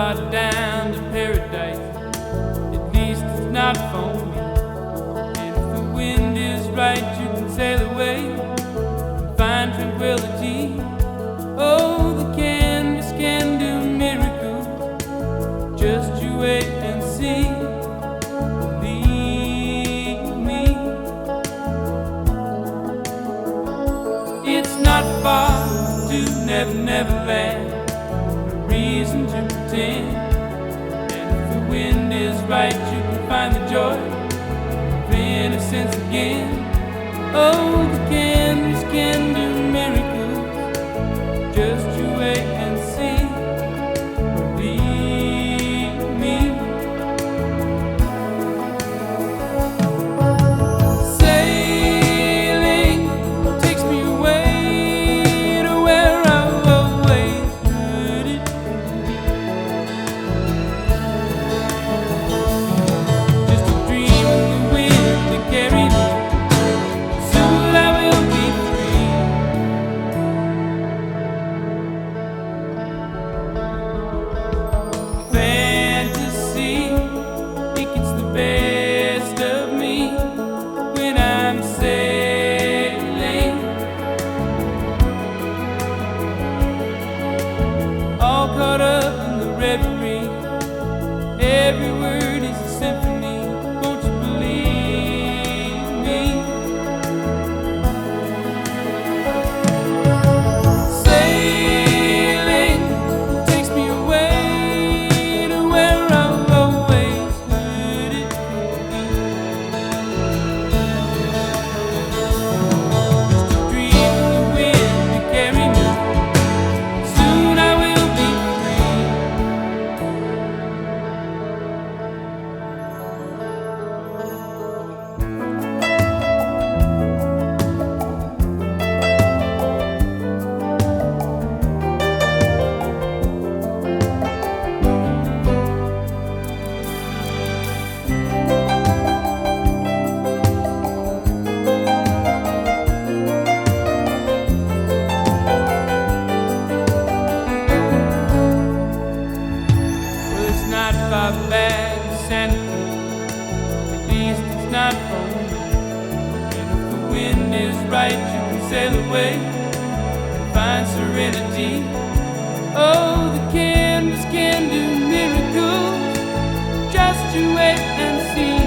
far down to paradise, at least it's not for me. And if the wind is right, you can sail away and find tranquility. Oh, the canvas can do miracles, just you wait and see. Believe me, it's not far to Never Never Land. Reason to pretend, and if the wind is right, you can find the joy of innocence again. Oh, the canvas can do miracles, just you wait and see. Believe me. Sailing takes me away to where I've always heard it. Just a dream of the wind that carried me. Soon I will be free. Fantasy, it gets the best of me when I'm sailing. All caught up in the reverie. Every word is a symphony. Won't you believe me? Sailing takes me away to where I've always heard it. Just a dream of the wind to carry me. Soon I will be free. Well, it's not far back to Santa Cruz, at least it's not for me. And if the wind is right, you can sail away and find serenity. Oh, the canvas can do miracles, just you wait and see.